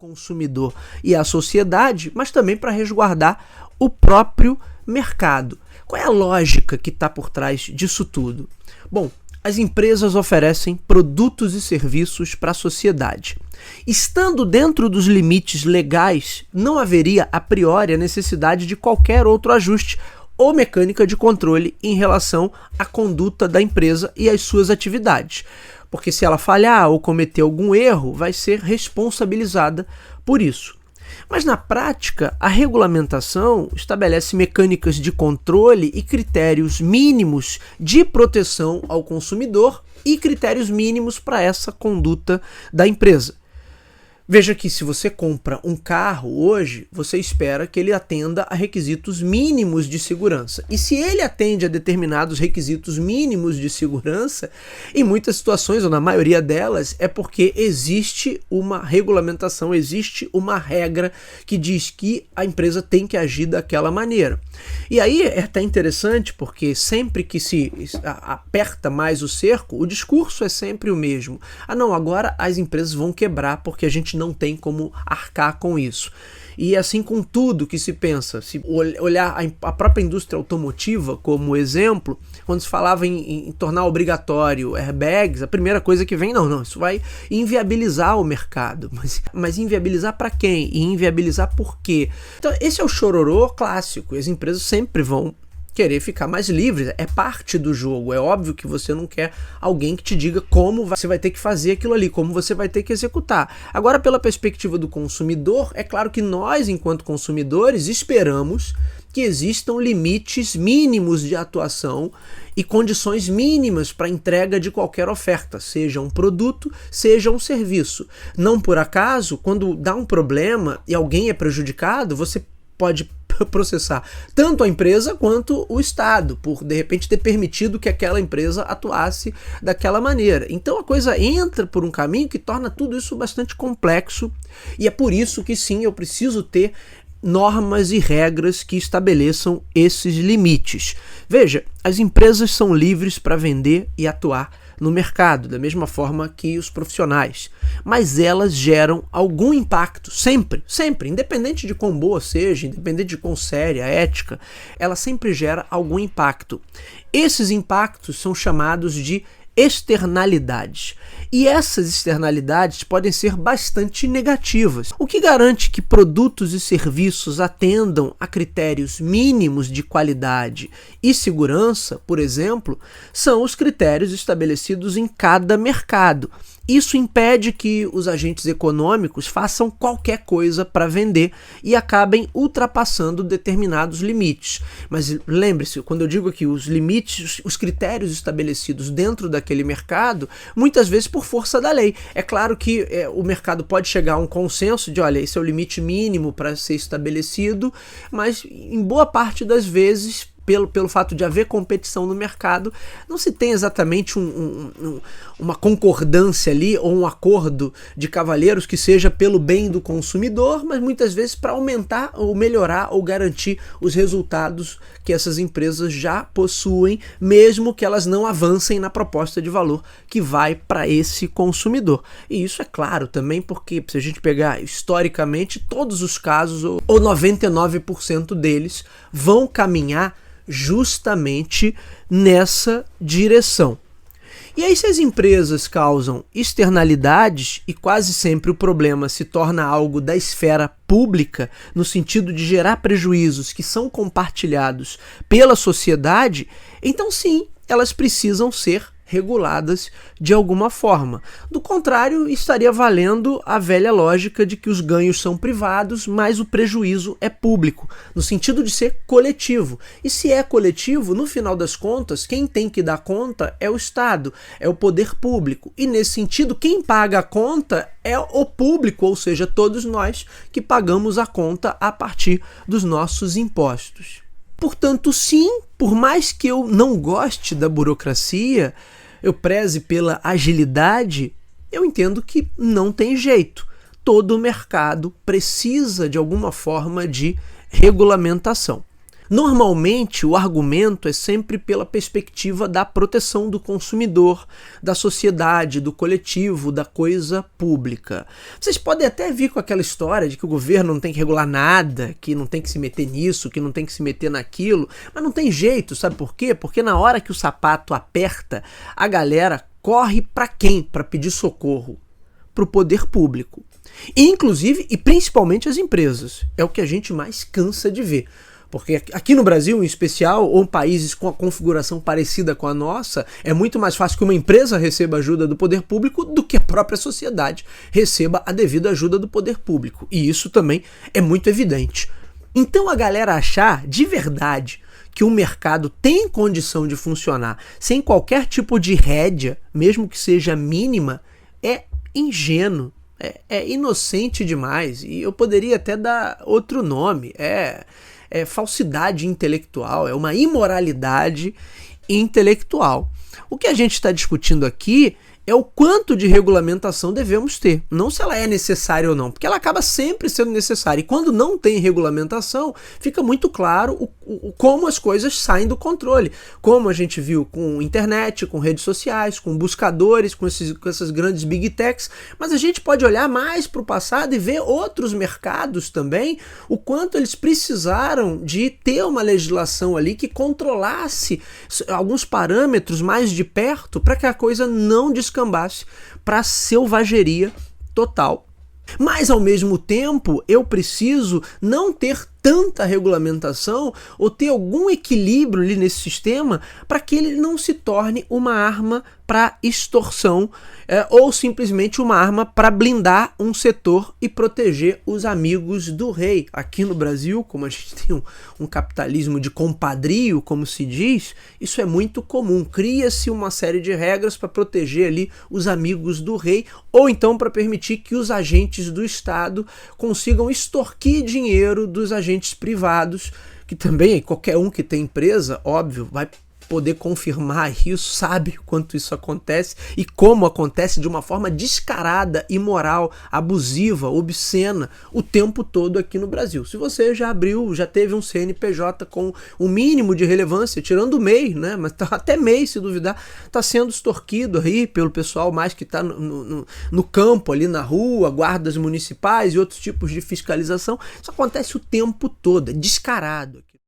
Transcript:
consumidor e à sociedade, mas também para resguardar o próprio mercado. Qual é a lógica que está por trás disso tudo? Bom, as empresas oferecem produtos e serviços para a sociedade. Estando dentro dos limites legais, não haveria a priori a necessidade de qualquer outro ajuste ou mecânica de controle em relação à conduta da empresa e às suas atividades. Porque se ela falhar ou cometer algum erro, vai ser responsabilizada por isso. Mas na prática, a regulamentação estabelece mecânicas de controle e critérios mínimos de proteção ao consumidor e critérios mínimos para essa conduta da empresa. Veja que se você compra um carro hoje, você espera que ele atenda a requisitos mínimos de segurança. E se ele atende a determinados requisitos mínimos de segurança, em muitas situações, ou na maioria delas, é porque existe uma regulamentação, existe uma regra que diz que a empresa tem que agir daquela maneira. E aí é até interessante porque sempre que se aperta mais o cerco, o discurso é sempre o mesmo. Ah não, agora as empresas vão quebrar porque a gente não tem como arcar com isso. E assim com tudo que se pensa, se olhar a própria indústria automotiva como exemplo, quando se falava em tornar obrigatório airbags, a primeira coisa que vem, não, isso vai inviabilizar o mercado. Mas inviabilizar para quem? E inviabilizar por quê? Então esse é o chororô clássico, e as empresas sempre vão querer ficar mais livres, é parte do jogo. É óbvio que você não quer alguém que te diga como você vai ter que fazer aquilo ali, como você vai ter que executar. Agora, pela perspectiva do consumidor, é claro que nós, enquanto consumidores, esperamos que existam limites mínimos de atuação e condições mínimas para entrega de qualquer oferta, seja um produto, seja um serviço. Não por acaso, quando dá um problema e alguém é prejudicado, você pode processar tanto a empresa quanto o Estado, por de repente ter permitido que aquela empresa atuasse daquela maneira. Então a coisa entra por um caminho que torna tudo isso bastante complexo, e é por isso que sim, eu preciso ter normas e regras que estabeleçam esses limites. Veja, as empresas são livres para vender e atuar no mercado, da mesma forma que os profissionais. Mas elas geram algum impacto, sempre, independente de quão boa seja, independente de quão séria, ética, ela sempre gera algum impacto. Esses impactos são chamados de externalidades. E essas externalidades podem ser bastante negativas. O que garante que produtos e serviços atendam a critérios mínimos de qualidade e segurança, por exemplo, são os critérios estabelecidos em cada mercado. Isso impede que os agentes econômicos façam qualquer coisa para vender e acabem ultrapassando determinados limites. Mas lembre-se, quando eu digo aqui os limites, os critérios estabelecidos dentro daquele mercado, muitas vezes por força da lei. É claro que o mercado pode chegar a um consenso de, olha, esse é o limite mínimo para ser estabelecido, mas em boa parte das vezes, pelo fato de haver competição no mercado, não se tem exatamente uma concordância ali, ou um acordo de cavalheiros que seja pelo bem do consumidor, mas muitas vezes para aumentar ou melhorar ou garantir os resultados que essas empresas já possuem, mesmo que elas não avancem na proposta de valor que vai para esse consumidor. E isso é claro também porque, se a gente pegar historicamente, todos os casos, ou 99% deles, vão caminhar justamente nessa direção. E aí, se as empresas causam externalidades e quase sempre o problema se torna algo da esfera pública, no sentido de gerar prejuízos que são compartilhados pela sociedade, então sim, elas precisam ser reguladas de alguma forma. Do contrário, estaria valendo a velha lógica de que os ganhos são privados, mas o prejuízo é público, no sentido de ser coletivo. E se é coletivo, no final das contas, quem tem que dar conta é o Estado, é o poder público. E nesse sentido, quem paga a conta é o público, ou seja, todos nós que pagamos a conta a partir dos nossos impostos. Portanto, sim, por mais que eu não goste da burocracia, eu preze pela agilidade, eu entendo que não tem jeito. Todo o mercado precisa, de alguma forma, de regulamentação. Normalmente, o argumento é sempre pela perspectiva da proteção do consumidor, da sociedade, do coletivo, da coisa pública. Vocês podem até vir com aquela história de que o governo não tem que regular nada, que não tem que se meter nisso, que não tem que se meter naquilo, mas não tem jeito, sabe por quê? Porque na hora que o sapato aperta, a galera corre para quem? Para pedir socorro? Para o poder público. Inclusive e principalmente as empresas. É o que a gente mais cansa de ver. Porque aqui no Brasil, em especial, ou em países com a configuração parecida com a nossa, é muito mais fácil que uma empresa receba ajuda do poder público do que a própria sociedade receba a devida ajuda do poder público. E isso também é muito evidente. Então a galera achar de verdade que o mercado tem condição de funcionar sem qualquer tipo de rédea, mesmo que seja mínima, é ingênuo, é inocente demais. E eu poderia até dar outro nome, é falsidade intelectual, é uma imoralidade intelectual. O que a gente está discutindo aqui é o quanto de regulamentação devemos ter, não se ela é necessária ou não, porque ela acaba sempre sendo necessária. E quando não tem regulamentação, fica muito claro como as coisas saem do controle. Como a gente viu com internet, com redes sociais, com buscadores, com essas grandes big techs, mas a gente pode olhar mais para o passado e ver outros mercados também, o quanto eles precisaram de ter uma legislação ali que controlasse alguns parâmetros mais de perto para que a coisa não descambasse para selvageria total. Mas, ao mesmo tempo, eu preciso não ter tanta regulamentação ou ter algum equilíbrio ali nesse sistema para que ele não se torne uma arma para extorsão ou simplesmente uma arma para blindar um setor e proteger os amigos do rei. Aqui no Brasil, como a gente tem um capitalismo de compadrio, como se diz, isso é muito comum. Cria-se uma série de regras para proteger ali os amigos do rei ou então para permitir que os agentes do Estado consigam extorquir dinheiro dos agentes privados, que também qualquer um que tem empresa, óbvio, vai poder confirmar isso, sabe o quanto isso acontece e como acontece de uma forma descarada, imoral, abusiva, obscena o tempo todo aqui no Brasil. Se você já abriu, já teve um CNPJ com um mínimo de relevância, tirando o MEI, né? Mas até MEI, se duvidar, está sendo extorquido aí pelo pessoal mais que está no campo, ali na rua, guardas municipais e outros tipos de fiscalização. Isso acontece o tempo todo, é descarado aqui.